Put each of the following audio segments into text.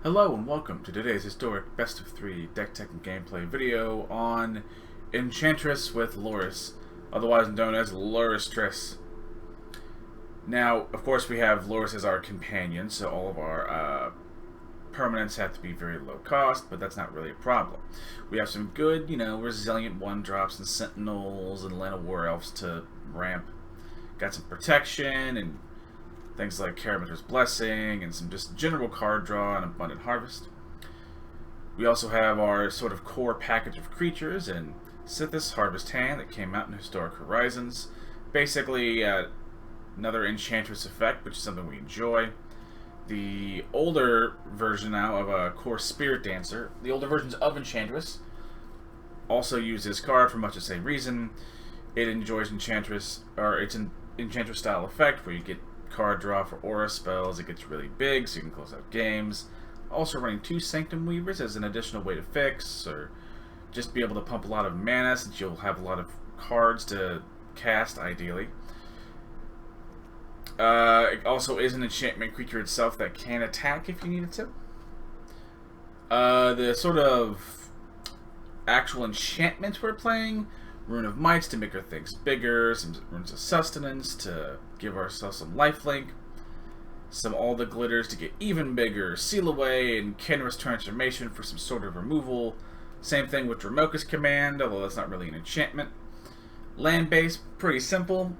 Hello and welcome to today's historic best of 3 deck tech and gameplay video on Enchantress with Lurrus, otherwise known as Lurrus. Now, of course, we have Lurrus as our companion, so all of our permanents have to be very low cost, but that's not really a problem. We have some good, resilient 1-drops and Sentinels and Land of War Elves to ramp. Got some protection and things like Karameter's Blessing and some just general card draw and Abundant Harvest. We also have our sort of core package of creatures in Sythis Harvest Hand that came out in Historic Horizons. Basically, another Enchantress effect, which is something we enjoy. The older version now of Kor Spiritdancer, the older versions of Enchantress, also use this card for much the same reason. It enjoys Enchantress, or it's an Enchantress style effect where you get card draw for aura spells. It gets really big so you can close out games. Also running 2 Sanctum Weavers as an additional way to fix, or just be able to pump a lot of mana since you'll have a lot of cards to cast ideally. It also is an enchantment creature itself that can attack if you needed to. The sort of actual enchantments we're playing: Rune of Might to make our things bigger, some Runes of Sustenance to give ourselves some lifelink, some All the Glitters to get even bigger, Seal Away and Kenris Transformation for some sort of removal. Same thing with Dromoka's Command, although that's not really an enchantment. Land base, pretty simple.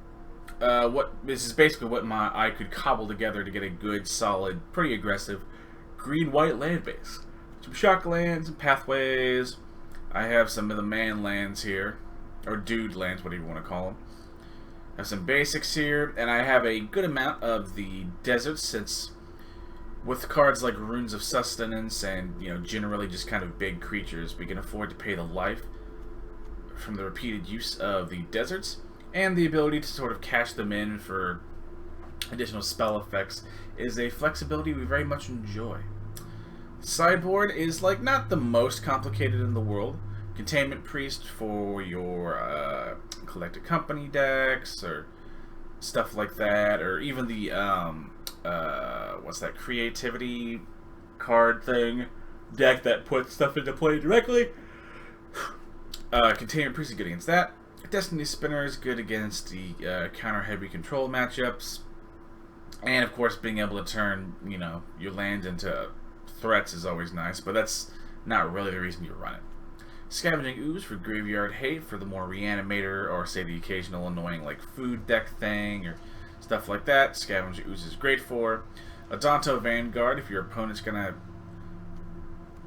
This is basically what I could cobble together to get a good, solid, pretty aggressive green-white land base. Some shock lands and pathways. I have some of the man lands here, or dude lands, whatever you want to call them. I have some basics here, and I have a good amount of the deserts, since with cards like Runes of Sustenance and generally just kind of big creatures, we can afford to pay the life from the repeated use of the deserts, and the ability to sort of cash them in for additional spell effects is a flexibility we very much enjoy. Sideboard is not the most complicated in the world. Containment Priest for your Collected Company decks or stuff like that, or even the what's that creativity card thing deck that puts stuff into play directly. Containment Priest is good against that. Destiny Spinner is good against the counter heavy control matchups, and of course being able to turn your land into threats is always nice, but that's not really the reason you run it. Scavenging Ooze for Graveyard Hate for the more Reanimator, or say the occasional annoying food deck thing or stuff like that. Scavenging Ooze is great for. Adonto Vanguard if your opponent's gonna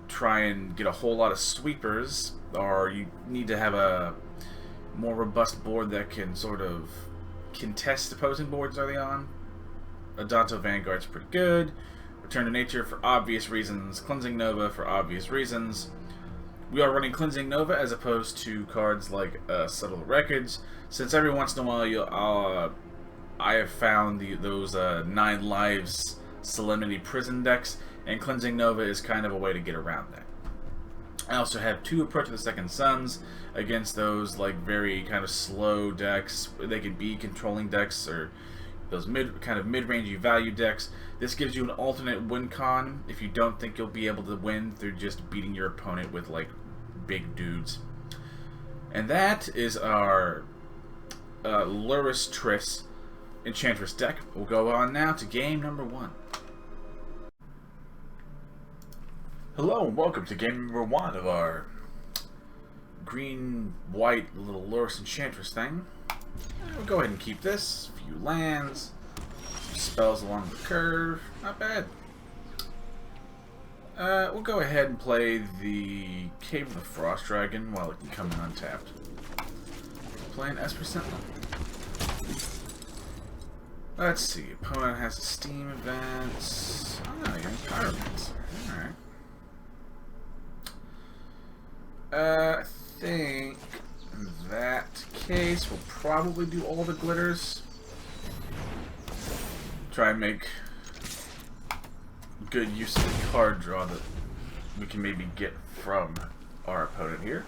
try and get a whole lot of sweepers, or you need to have a more robust board that can sort of contest opposing boards early on. Adonto Vanguard's pretty good. Return to Nature for obvious reasons. Cleansing Nova for obvious reasons. We are running Cleansing Nova as opposed to cards like Subtle Wreckage, since every once in a while I have found those 9 lives Solemnity Prison decks, and Cleansing Nova is kind of a way to get around that. I also have 2 Approach of the Second Suns against those very kind of slow decks. They can be controlling decks or those mid-rangey value decks. This gives you an alternate win con if you don't think you'll be able to win through just beating your opponent with big dudes. And that is our Lurrus Enchantress deck. We'll go on now to game number 1. Hello and welcome to game number 1 of our green-white little Lurrus Enchantress thing. We'll go ahead and keep this. A few lands, some spells along the curve. Not bad. We'll go ahead and play the Cave of the Frost Dragon while it can come in untapped. Playing Esper Sentinel. Let's see. Opponent has a Steam event. Oh, you're in Pyromancer. Alright. I think in that case we'll probably do all the glitters. Try and make good use of the card draw that we can maybe get from our opponent here.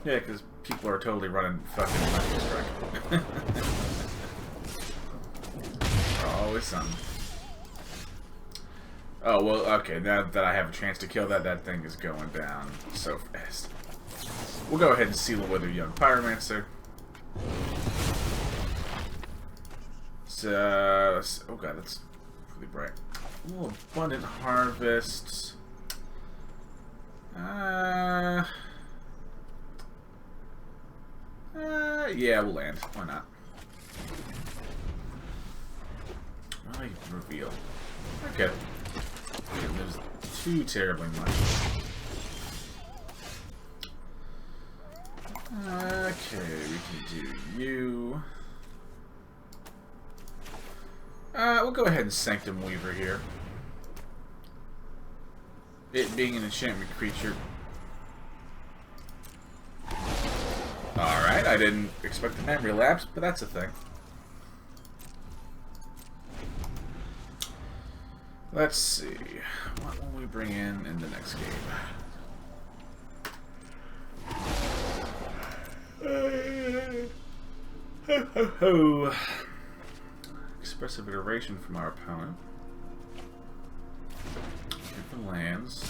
Yeah, because people are totally running fucking Lightning Strike. Always something. Oh, well, okay, now that I have a chance to kill that, that thing is going down so fast. We'll go ahead and seal it with a young Pyromancer. So, oh god, that's pretty bright. Ooh, Abundant Harvest. Yeah, we'll land. Why not? Why reveal? Okay. Didn't lose too terribly much. Okay, we can do you. We'll go ahead and Sanctum Weaver here. It being an enchantment creature. Alright, I didn't expect the memory lapse, but that's a thing. Let's see. What will we bring in the next game? Ho ho ho. Expressive iteration from our opponent. Get the lands.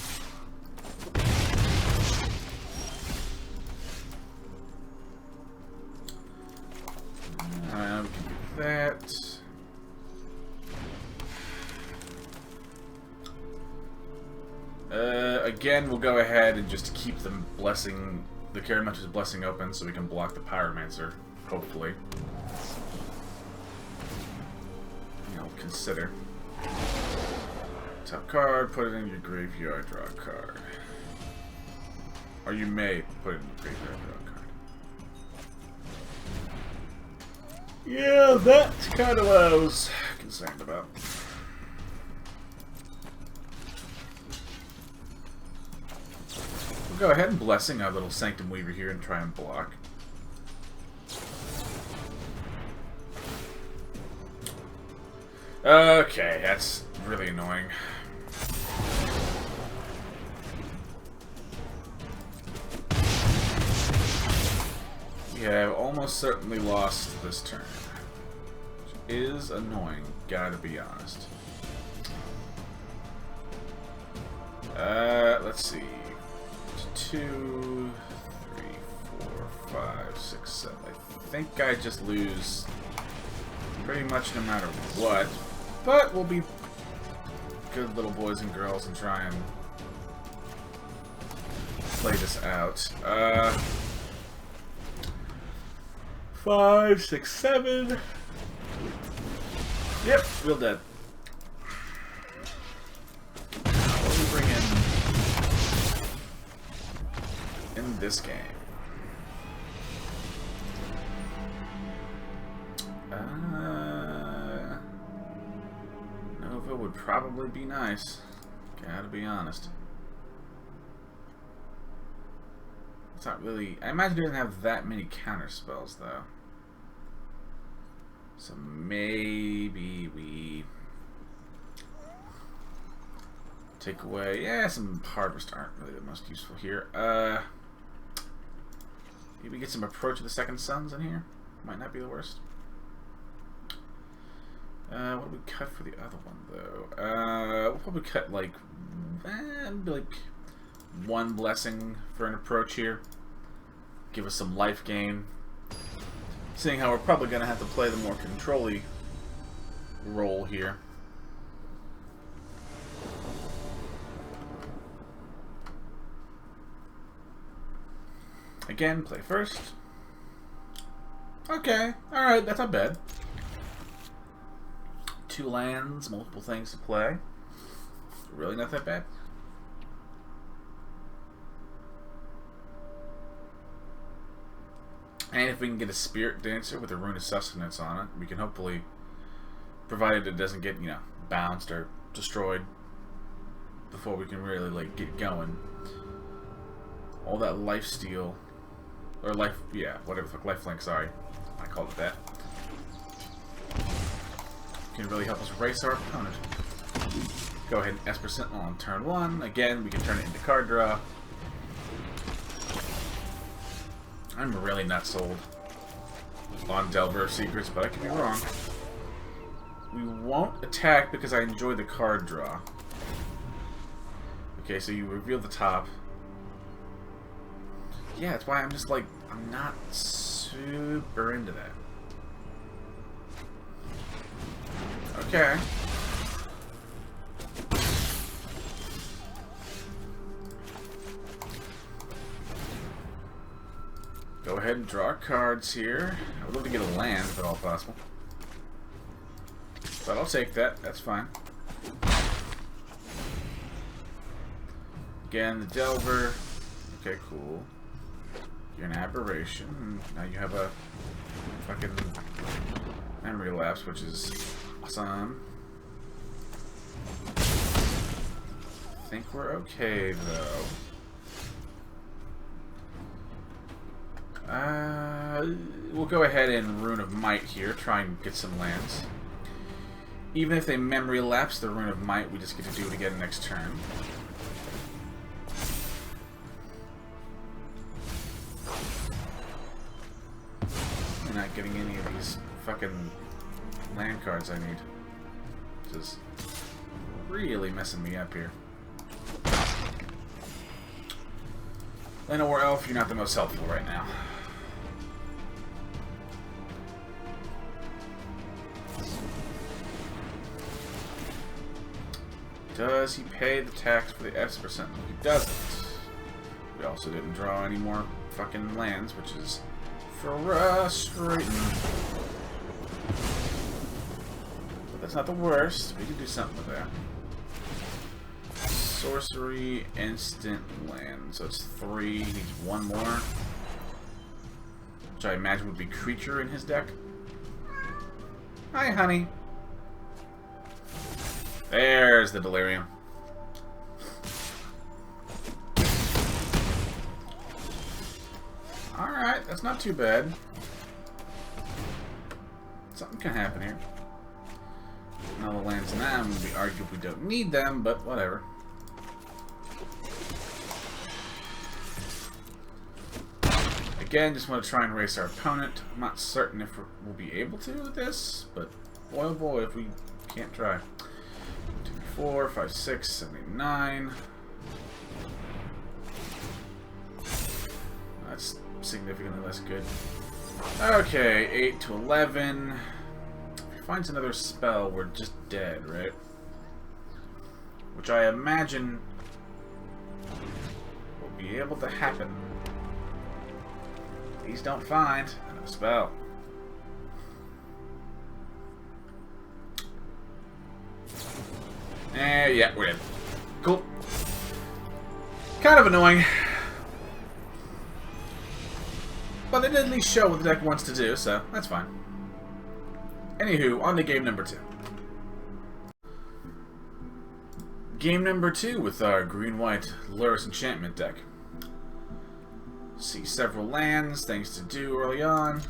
We can do that. Again, we'll go ahead and just keep the Karamancer's Blessing open so we can block the Pyromancer, hopefully. I'll consider. Top card, put it in your graveyard, draw a card. Or you may put it in your graveyard, draw a card. Yeah, that's kind of what I was concerned about. We'll go ahead and Blessing our little Sanctum Weaver here and try and block. Okay, that's really annoying. Yeah, I've almost certainly lost this turn. Which is annoying, gotta be honest. Let's see. 2, 3, 4, 5, 6, 7. I think I just lose pretty much no matter what. But we'll be good little boys and girls and try and play this out. 5, 6, 7. Yep, real dead. What do we bring in this game? Nova would probably be nice. Gotta be honest. It's not really. I imagine it doesn't have that many counter spells though. So maybe we take away. Yeah, some harvest aren't really the most useful here. Maybe get some approach of the Second Sons in here. Might not be the worst. What do we cut for the other one though? We'll probably cut like one blessing for an approach here. Give us some life gain. Seeing how we're probably going to have to play the more control-y role here. Again, play first. Okay, alright, that's not bad. 2 lands, multiple things to play. Really not that bad. And if we can get a Spiritdancer with a Rune of Sustenance on it, we can hopefully, provided it doesn't get, you know, bounced or destroyed before we can really, like, get going. All that lifesteal, or life, yeah, whatever, lifelink, sorry. I called it that. Can really help us race our opponent. Go ahead and S% on turn 1. Again, we can turn it into card draw. I'm really not sold on Delver Secrets, but I could be wrong. We won't attack because I enjoy the card draw. Okay, so you reveal the top. Yeah, that's why I'm just like, I'm not super into that. Okay. Go ahead and draw cards here. I would love to get a land if at all possible. But I'll take that. That's fine. Again, the Delver. Okay, cool. You're an aberration. Now you have a fucking memory lapse, which is awesome. I think we're okay, though. We'll go ahead and Rune of Might here, try and get some lands. Even if they memory lapse the Rune of Might, we just get to do it again next turn. I'm not getting any of these fucking land cards I need. Just really messing me up here. Llanowar Elf, you're not the most helpful right now. Does he pay the tax for the S%? He doesn't. We also didn't draw any more fucking lands, which is frustrating. But that's not the worst. We can do something with that. Sorcery, instant land. So it's 3. He needs 1 more. Which I imagine would be creature in his deck. Hi, honey. There's the Delirium. Alright, that's not too bad. Something can happen here. All the lands now, we arguably don't need them, but whatever. Again, just want to try and race our opponent. I'm not certain if we'll be able to with this, but boy oh boy if we can't try. 2, 4, 5, 6, 7, 8, 9. That's significantly less good. Okay, 8 to 11. If he finds another spell, we're just dead, right? Which I imagine will be able to happen. Please don't find another spell. Yeah, we're in. Cool. Kind of annoying. But they did at least show what the deck wants to do, so that's fine. Anywho, on to game number 2. Game number 2 with our green-white Lurrus enchantment deck. See several lands, things to do early on.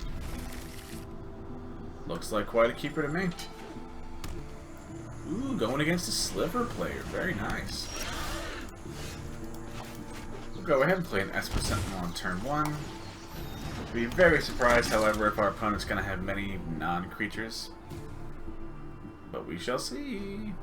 Looks like quite a keeper to me. Ooh, going against a Sliver player. Very nice. We'll go ahead and play an Esper Sentinel on turn 1. Be very surprised, however, if our opponent's going to have many non-creatures. But we shall see.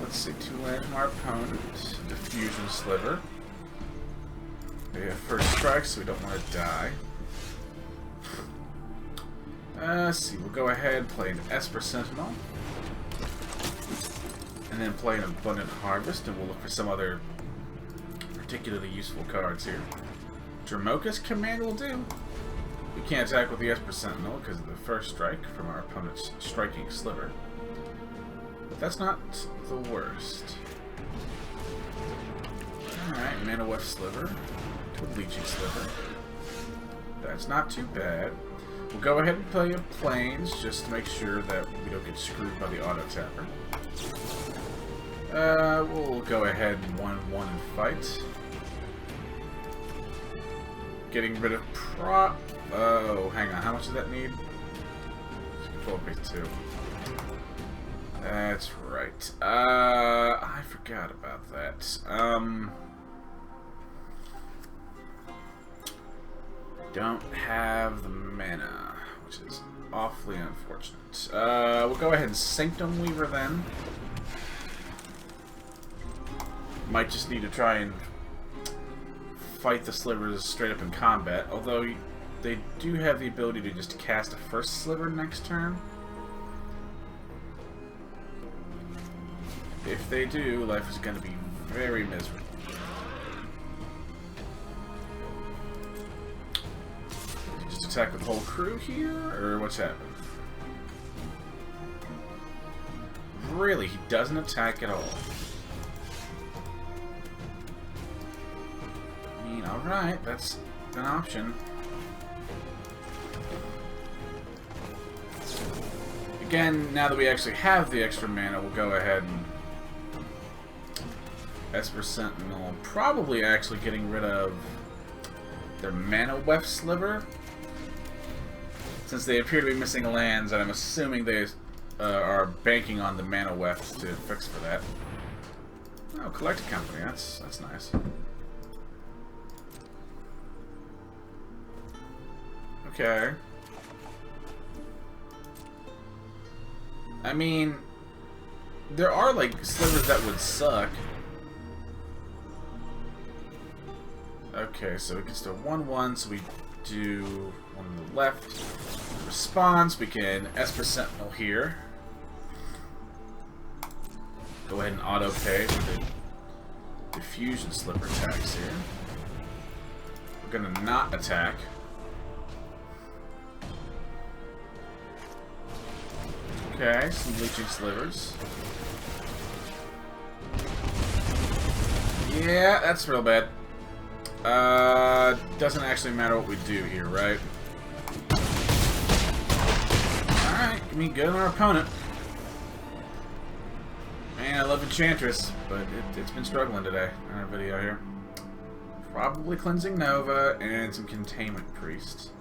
Let's see, 2 lands from our opponent. Diffusion Sliver. We have first strike, so we don't want to die. Let's see, we'll go ahead, play an Esper Sentinel. And then play an Abundant Harvest, and we'll look for some other particularly useful cards here. Dromoka's Command will do. We can't attack with the Esper Sentinel because of the first strike from our opponent's striking Sliver. But that's not the worst. Alright, Mana Weft Sliver to a Leeching Sliver. That's not too bad. We'll go ahead and play a Plains just to make sure that we don't get screwed by the auto tapper. We'll go ahead and 1-1 and fight. Getting rid of prop. Oh, hang on. How much does that need? Control base 2. That's right. I forgot about that. Don't have the mana, which is awfully unfortunate. We'll go ahead and Sanctum Weaver then. Might just need to try and fight the slivers straight up in combat, although they do have the ability to just cast a first sliver next turn. If they do, life is going to be very miserable. Just attack with the whole crew here, or what's happening? Really, he doesn't attack at all. I mean, alright, that's an option. Again, now that we actually have the extra mana, we'll go ahead and Esper Sentinel, probably actually getting rid of their mana weft sliver, since they appear to be missing lands, and I'm assuming they are banking on the mana weft to fix for that. Oh, collect a company, that's nice. Okay. I mean, there are like slivers that would suck. Okay, so it gets to 1/1, so we do one on the left. Response, we can Esper Sentinel here. Go ahead and auto pay for the diffusion sliver attacks here. We're gonna not attack. Okay, some bleaching slivers. Yeah, that's real bad. Doesn't actually matter what we do here, right? Alright, give me good on our opponent. Man, I love Enchantress, but it's been struggling today in our video here. Probably Cleansing Nova and some Containment Priest.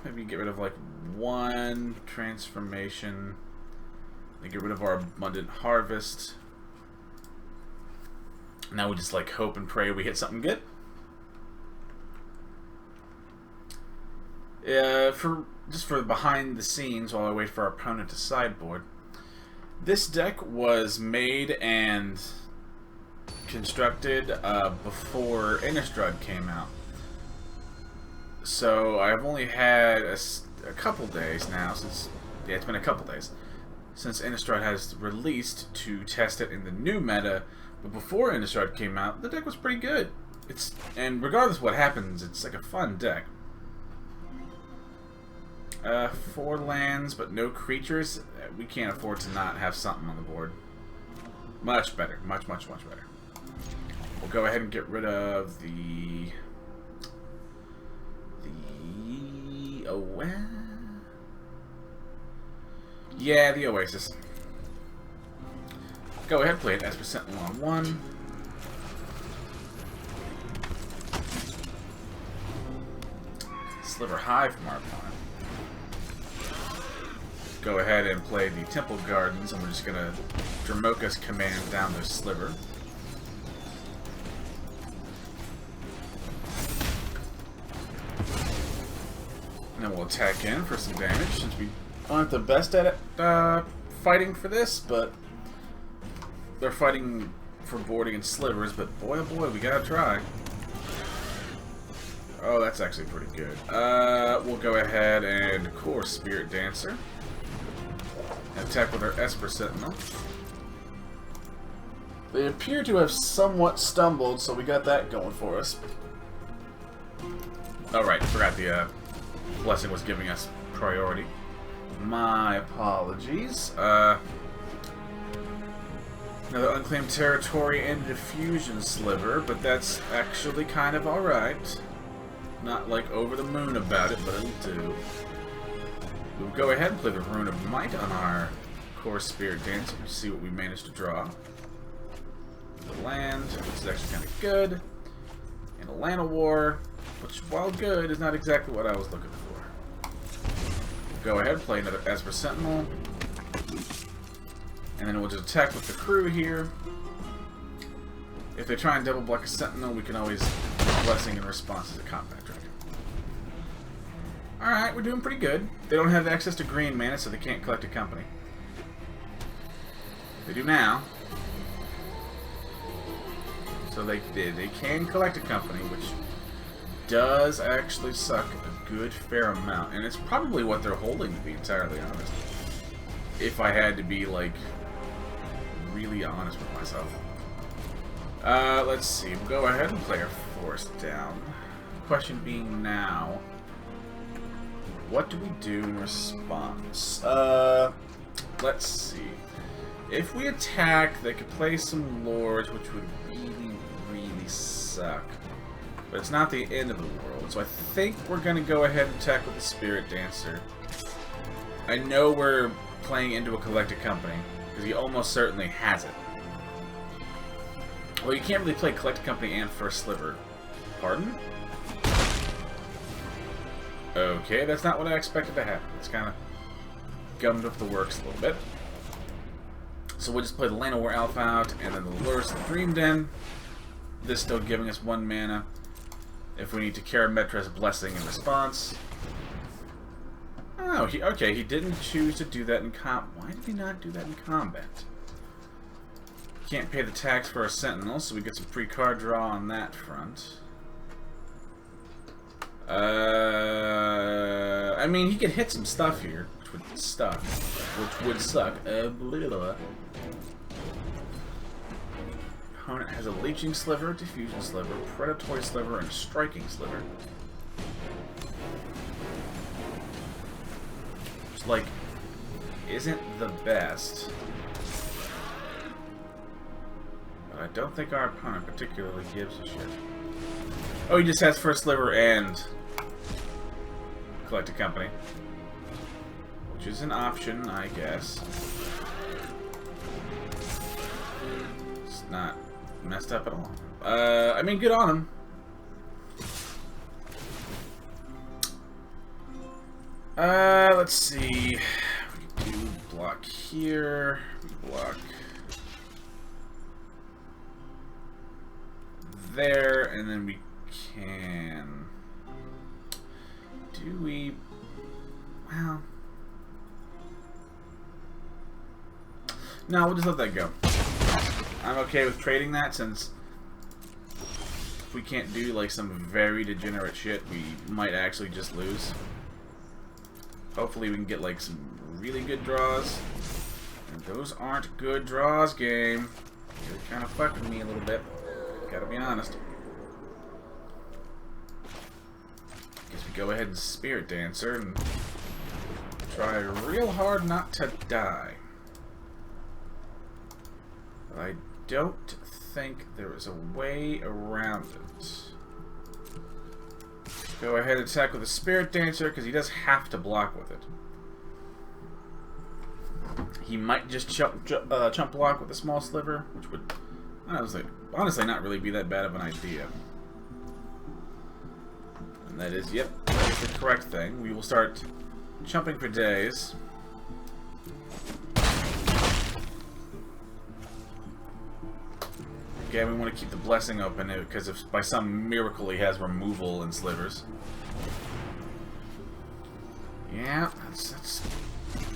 Maybe get rid of like one transformation. Then get rid of our Abundant Harvest. Now we just like hope and pray we hit something good. Just for behind the scenes while I wait for our opponent to sideboard. This deck was made and constructed before Innistrad came out. So I've only had a couple days now since, yeah, it's been a couple days since Innistrad has released to test it in the new meta. But before Innistrad came out, the deck was pretty good. And regardless of what happens, it's like a fun deck. 4 lands, but no creatures. We can't afford to not have something on the board. Much better. Much, much, much better. We'll go ahead and get rid of the yeah, the Oasis. Go ahead, play it Esper Sentinel on 1. Sliver High from our opponent. Go ahead and play the Temple Gardens, and we're just gonna Dromoka's command down their sliver. And then we'll attack in for some damage, since we aren't the best at it, fighting for this, but they're fighting for boarding and slivers, but boy oh boy, we gotta try. Oh, that's actually pretty good. We'll go ahead and Kor Spiritdancer. Attack with our Esper Sentinel. They appear to have somewhat stumbled, so we got that going for us. Oh right, forgot the blessing was giving us priority. My apologies. Another unclaimed territory and diffusion sliver, but that's actually kind of alright. Not like over the moon about it, but it'll do. We'll go ahead and play the Rune of Might on our Kor Spiritdancer to see what we managed to draw. The land, which is actually kind of good. And a Lana War, which, while good, is not exactly what I was looking for. We'll go ahead and play another Esper Sentinel. And then we'll just attack with the crew here. If they try and double block a Sentinel, we can always Blessing in response to the Combat Dragon. Alright, we're doing pretty good. They don't have access to green mana, so they can't collect a company. They do now. So they can collect a company, which does actually suck a good fair amount. And it's probably what they're holding, to be entirely honest. If I had to be, like, really honest with myself. Let's see. We'll go ahead and play our forest down. Question being now, what do we do in response? Let's see. If we attack, they could play some lords, which would really, really suck. But it's not the end of the world, so I think we're going to go ahead and attack with the Spiritdancer. I know we're playing into a collected company, because he almost certainly has it. Well, you can't really play collected company and first sliver. Pardon? Okay, that's not what I expected to happen. It's kind of gummed up the works a little bit. So we'll just play the Llanowar Elf out, and then the Lurrus the Dream Den. This still giving us 1 mana. If we need to Karametra's Blessing in response. Oh, okay, he didn't choose to do that in Why did he not do that in combat? Can't pay the tax for our Sentinel, so we get some free card draw on that front. I mean, he could hit some stuff here, which would suck. Opponent has a Leeching Sliver, Diffusion Sliver, Predatory Sliver, and Striking Sliver. Which, like, isn't the best. But I don't think our opponent particularly gives a shit. Oh, he just has First Sliver and Collect a Company. Which is an option, I guess. It's not messed up at all. I mean, good on him. Let's see. We do block here. Block there, and then we can... Do we... Well... No, we'll just let that go. I'm okay with trading that, since if we can't do like some very degenerate shit, we might actually just lose. Hopefully we can get like some really good draws. And those aren't good draws, game. You're kind of fucking me a little bit. Gotta be honest. Guess we go ahead and Spiritdancer and try real hard not to die. But I don't think there is a way around it. Go ahead and attack with the Spiritdancer, because he does have to block with it. He might just chump block with a small sliver, which would honestly not really be that bad of an idea. And that is, yep, that is the correct thing. We will start chumping for days. Again, we want to keep the Blessing open, because if by some miracle he has removal and slivers. Yeah, that's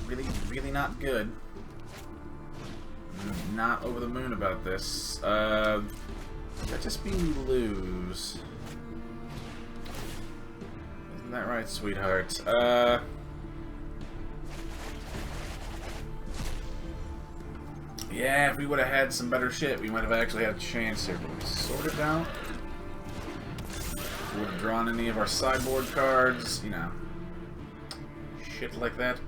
really, really not good. I'm not over the moon about this. That just means we lose. Isn't that right, sweetheart? Yeah, if we would have had some better shit, we might have actually had a chance here, but we sorted it out. Would have drawn any of our sideboard cards, you know. Shit like that.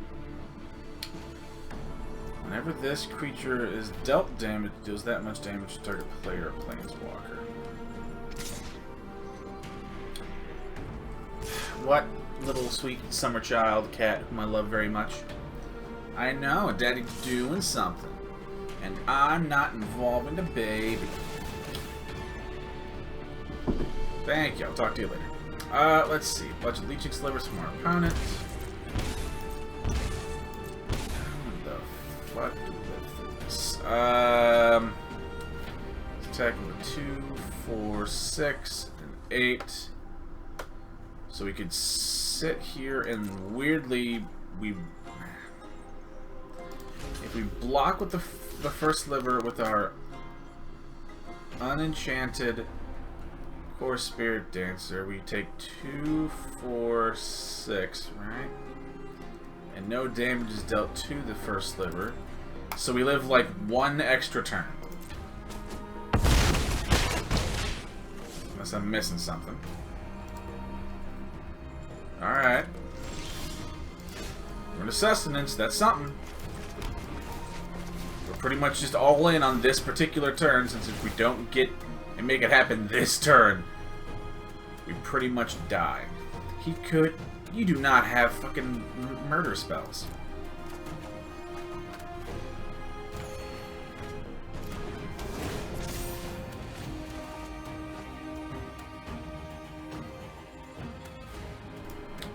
Whenever this creature is dealt damage, it deals that much damage to target player or planeswalker. What little sweet summer child cat whom I love very much. I know, Daddy's doing something. And I'm not involving the baby. Thank you. I'll talk to you later. Let's see. Bunch of Leeching Slivers from our opponent. How the fuck do we live through this? Let's attack with 2, 4, 6, and 8. So we could sit here and weirdly if we block with the first sliver with our unenchanted Kor Spiritdancer, we take 2, 4, 6, right? And no damage is dealt to the first sliver. So we live like 1 extra turn. Unless I'm missing something. Alright. Rune of Sustenance, that's something. We're pretty much just all in on this particular turn, since if we don't get and make it happen this turn, we pretty much die. He could... You do not have fucking murder spells.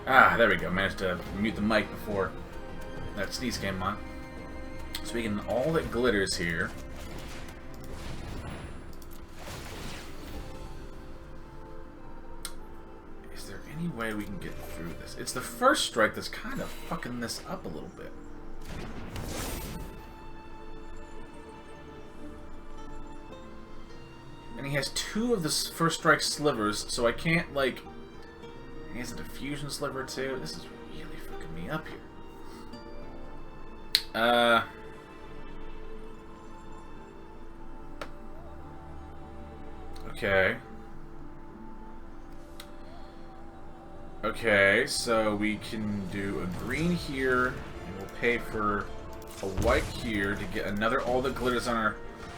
Ah, there we go. Managed to mute the mic before that sneeze came on. So we can all that glitters here. Is there any way we can get through this? It's the first strike that's kind of fucking this up a little bit. And he has 2 of the first strike slivers, so I can't, like... He has a diffusion sliver, too. This is really fucking me up here. Okay. Okay, so we can do a green here, and we'll pay for a white here to get another all the glitters on our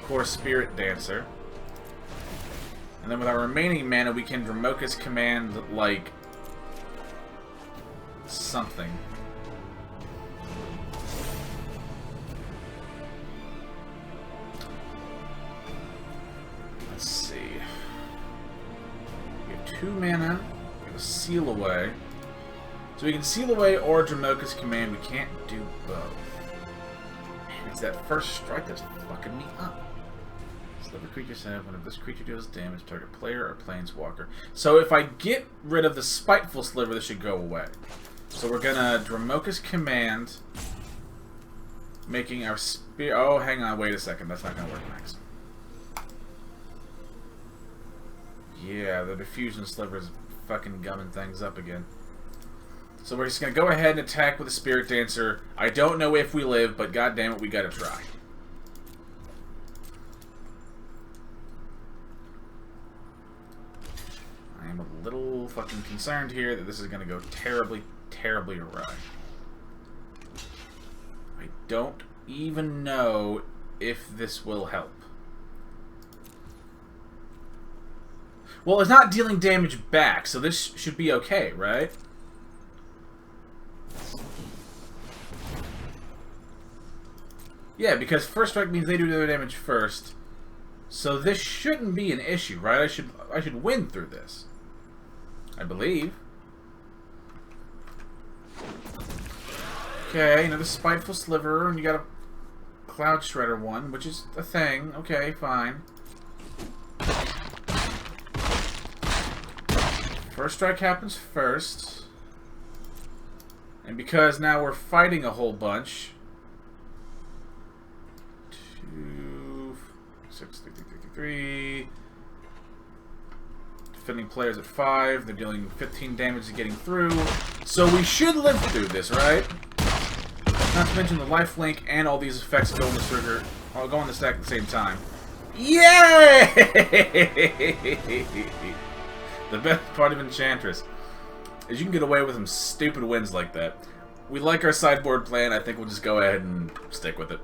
Kor Spiritdancer. And then with our remaining mana, we can Dromoka's command, like, something. Let's see. We have 2 mana. We have a Seal Away. So we can Seal Away or Dromoka's command. We can't do both. Man, it's that first strike that's fucking me up. Sliver creatures have one of this creature deals damage to target player or planeswalker. So if I get rid of the Spiteful Sliver, this should go away. So we're gonna Dromoka's command, making our spear. Oh, hang on, wait a second. That's not gonna work next. Yeah, the diffusion sliver's fucking gumming things up again. So we're just gonna go ahead and attack with the Spiritdancer. I don't know if we live, but goddamn it, we gotta try. I am a little fucking concerned here that this is gonna go terribly awry. I don't even know if this will help. Well, it's not dealing damage back, so this should be okay, right? Yeah, because first strike means they do their damage first. So this shouldn't be an issue, right? I should win through this. I believe. Okay, another Spiteful Sliver, and you got a Cloud Shredder one, which is a thing. Okay, fine. First strike happens first. And because now we're fighting a whole bunch... 2, 6, 3, 3, 3, 3. Defending players at 5. They're dealing 15 damage to getting through. So we should live through this, right? Not to mention the lifelink and all these effects go on the trigger. I'll go on the stack at the same time. Yay! The best part of Enchantress is you can get away with some stupid wins like that. We like our sideboard plan. I think we'll just go ahead and stick with it.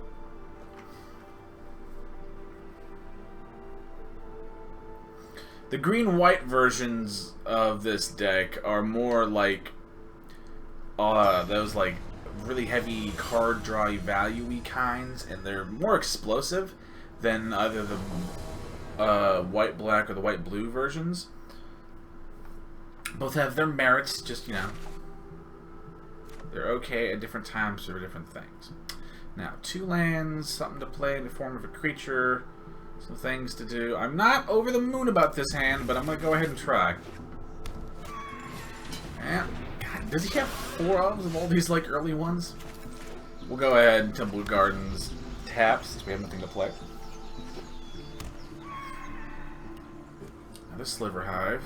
The green-white versions of this deck are more like those like really heavy card draw value-y kinds, and they're more explosive than either the white-black or the white-blue versions. Both have their merits, just, you know, they're okay at different times for different things. Now, 2 lands, something to play in the form of a creature, some things to do. I'm not over the moon about this hand, but I'm going to go ahead and try. Yeah. God, does he have 4 of all these like early ones? We'll go ahead and Temple Gardens tap since we have nothing to play. Another Sliver Hive.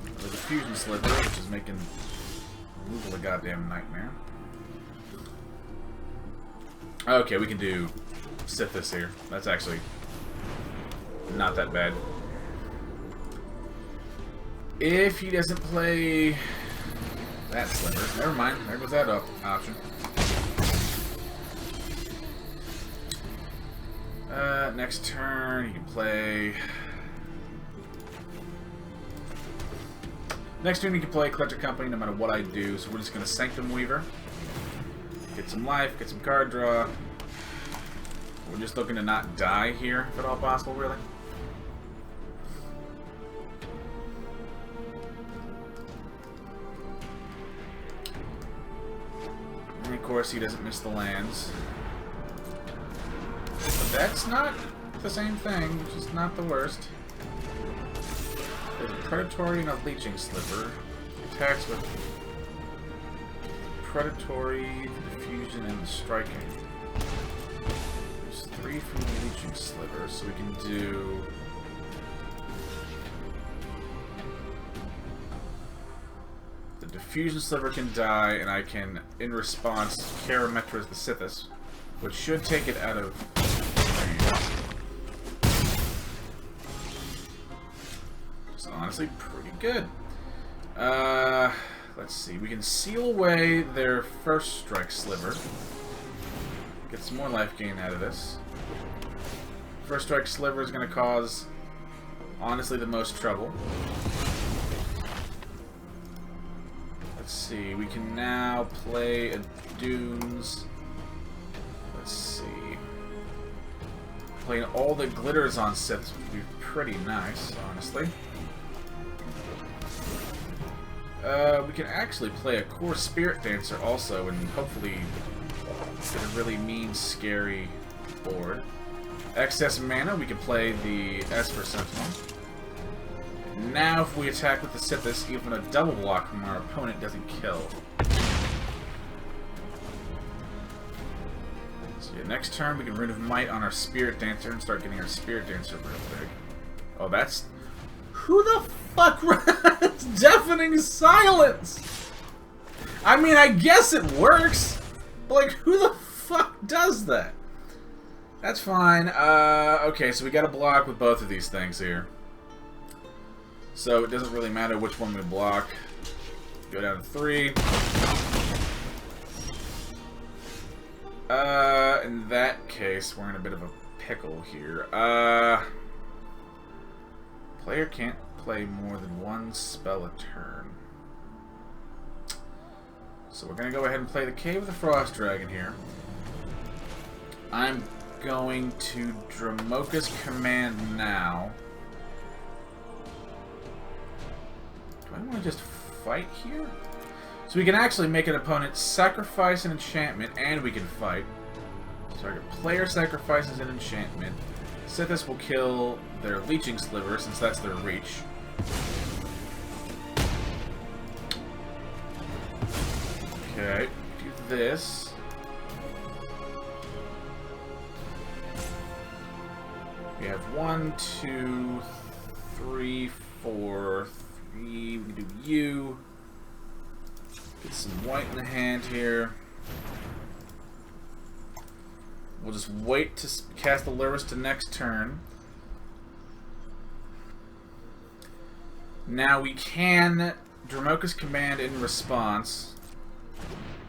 Another Diffusion Sliver, which is making removal a goddamn nightmare. Okay, we can do Sythis here. That's actually not that bad. If he doesn't play that Sliver, never mind. There goes that option. Next turn, you can play. Next turn, you can play Collector Company no matter what I do. So we're just going to Sanctum Weaver. Get some life, get some card draw. We're just looking to not die here, if at all possible, really. And of course, he doesn't miss the lands. But that's not the same thing, which is not the worst. There's a Predatory and a Leeching Sliver. Attacks with Predatory, the Diffusion, and the Striking. There's 3 from the Leeching Sliver, so we can do... The Diffusion Sliver can die, and I can, in response, Karametra's the Sythis, which should take it out of range. It's honestly pretty good. Let's see. We can seal away their first strike Sliver. Get some more life gain out of this. First strike Sliver is going to cause, honestly, the most trouble. Let's see. We can now play a Dunes. Let's see. Playing all the glitters on Sythis would be pretty nice, honestly. We can actually play a Kor Spiritdancer also, and hopefully get a really mean, scary board. Excess mana, we can play the Esper Sentinel. Now, if we attack with the Sythis, even a double block from our opponent doesn't kill. So yeah, next turn, we can Rune of Might on our Spiritdancer and start getting our Spiritdancer real big. Oh, that's... Who the fuck runs Deafening Silence? I mean, I guess it works, but like, who the fuck does that? That's fine. Okay, so we got to block with both of these things here. So it doesn't really matter which one we block. Go down to 3. In that case, we're in a bit of a pickle here. Player can't play more than 1 spell a turn. So we're going to go ahead and play the Cave of the Frost Dragon here. I'm going to Dromoka's Command now. Do I want to just fight here? So we can actually make an opponent sacrifice an enchantment, and we can fight. So our player sacrifices an enchantment. Sythis will kill their Leeching Sliver, since that's their reach. Okay, do this. We have 1, 2, 3, 4, 3. We can do you. Get some white in the hand here. We'll just wait to cast the Lurrus to next turn. Now we can Dromoka's Command in response.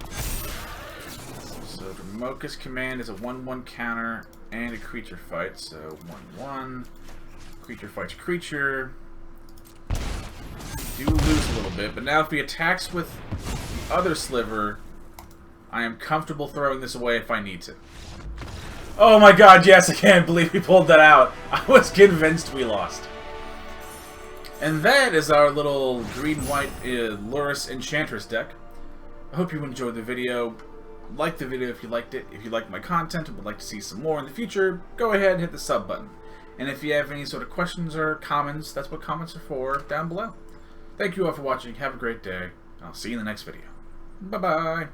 So Dromoka's Command is a 1/1 counter and a creature fight. So 1/1. Creature fights creature. Do lose a little bit, but now if he attacks with the other Sliver, I am comfortable throwing this away if I need to. Oh my god, yes, I can't believe we pulled that out. I was convinced we lost. And that is our little green-white Lurrus Enchantress deck. I hope you enjoyed the video. Like the video if you liked it. If you liked my content and would like to see some more in the future, go ahead and hit the sub button. And if you have any sort of questions or comments, that's what comments are for down below. Thank you all for watching. Have a great day. I'll see you in the next video. Bye-bye.